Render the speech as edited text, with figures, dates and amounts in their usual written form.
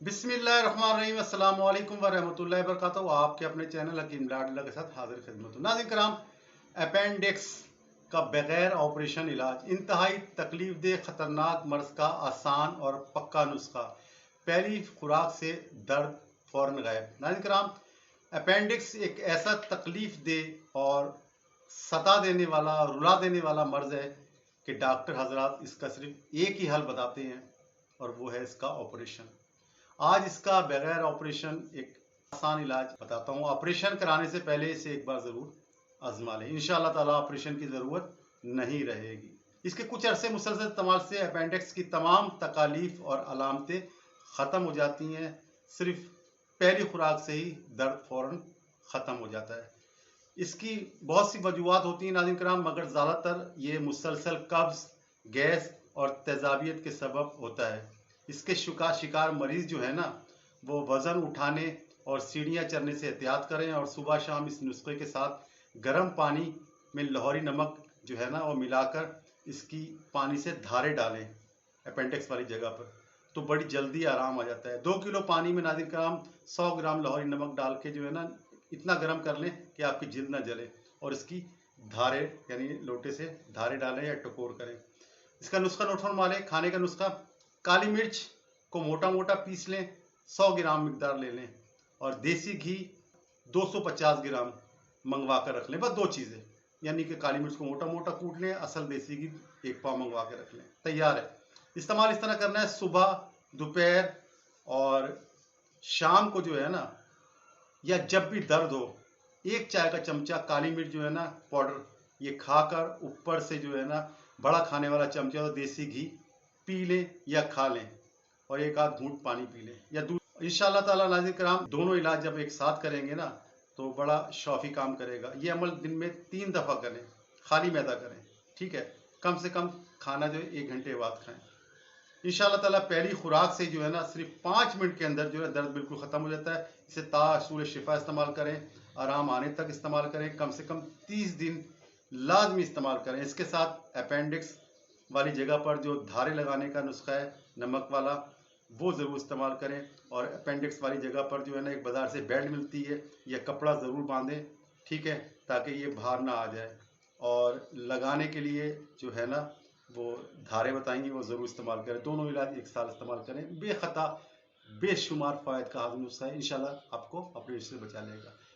बिस्मिल्लाहिर्रहमानिर्रहीम अस्सलाम वालेकुम व रहमतुल्लाहि व बरकातहू। आपके अपने चैनल हकीम लाडला के साथ हाजिर खिदमत हूँ। नाज़रीन कराम, अपेंडिक्स का बगैर ऑपरेशन इलाज इंतहाई तकलीफ दे खतरनाक मर्ज का आसान और पक्का नुस्खा, पहली खुराक से दर्द फौरन गायब। नाज़रीन कराम, अपेंडिक्स एक ऐसा तकलीफ दे और सता देने वाला, रुला देने वाला मर्ज है कि डॉक्टर हजरात इसका सिर्फ एक ही हल बताते हैं और वो है इसका ऑपरेशन। आज इसका बगैर ऑपरेशन एक आसान इलाज बताता हूँ। ऑपरेशन कराने से पहले इसे एक बार ज़रूर आजमा लें, इंशाअल्लाह ताला ऑपरेशन की ज़रूरत नहीं रहेगी। इसके कुछ अरसे मुसलसल इस्तेमाल से अपेंडिक्स की तमाम तकालीफ और अलामतें ख़त्म हो जाती हैं। सिर्फ पहली खुराक से ही दर्द फ़ौरन ख़त्म हो जाता है। इसकी बहुत सी वजूहत होती हैं नाज़रीन कराम, मगर ज़्यादातर ये मुसलसल कब्ज़, गैस और तेज़ाबियत के सबब होता है। इसके शिकार मरीज़ जो है ना, वो वज़न उठाने और सीढ़ियाँ चढ़ने से एहतियात करें और सुबह शाम इस नुस्खे के साथ गर्म पानी में लाहौरी नमक जो है ना वो मिलाकर इसकी पानी से धारे डालें अपेंडिक्स वाली जगह पर, तो बड़ी जल्दी आराम आ जाता है। 2 किलो पानी में नाज़रीन कराम 100 ग्राम लाहौरी नमक डाल के जो है ना इतना गर्म कर लें कि आपकी जिल्द ना जले और इसकी धारे यानी लोटे से धारे डालें या टकोर करें। इसका नुस्खा नोट फरमा लें। खाने का नुस्खा: काली मिर्च को मोटा मोटा पीस लें, 100 ग्राम मिकदार ले लें और देसी घी 250 ग्राम मंगवा कर रख लें। बस 2 चीज़ें, यानी कि काली मिर्च को मोटा मोटा कूट लें, असल देसी घी 1 पाव मंगवा के रख लें। तैयार है। इस्तेमाल इस तरह करना है: सुबह, दोपहर और शाम को जो है ना, या जब भी दर्द हो, 1 चाय का चमचा काली मिर्च जो है ना पाउडर, ये खाकर ऊपर से जो है ना बड़ा खाने वाला चमचा और देसी घी पी लें या खा लें और 1 आध घूंट पानी पी लें या दूध। इंशाअल्लाह ताला नाज़रीन कराम, दोनों इलाज जब एक साथ करेंगे ना तो बड़ा शौफी काम करेगा। ये अमल दिन में 3 दफ़ा करें, खाली मैदा करें, ठीक है। कम से कम खाना जो है 1 घंटे बाद खाएं। इंशाअल्लाह ताला पहली खुराक से जो है ना सिर्फ 5 मिनट के अंदर जो है दर्द बिल्कुल ख़त्म हो जाता है। इसे तासूल शिफा इस्तेमाल करें, आराम आने तक इस्तेमाल करें, कम से कम 30 दिन लाजमी इस्तेमाल करें। इसके साथ अपेंडिक्स वाली जगह पर जो धारे लगाने का नुस्खा है नमक वाला, वो ज़रूर इस्तेमाल करें। और अपेंडिक्स वाली जगह पर जो है ना एक बाज़ार से बेल्ट मिलती है, यह कपड़ा ज़रूर बांधें, ठीक है, ताकि ये बाहर ना आ जाए। और लगाने के लिए जो है ना वो धारे बताएंगी, वो ज़रूर इस्तेमाल करें। दोनों इलाज एक साथ इस्तेमाल करें। बेखता बेशुमार फ़ायद का हाज़िर नुस्खा है, इंशाल्लाह आपको अपने से बचा लेगा।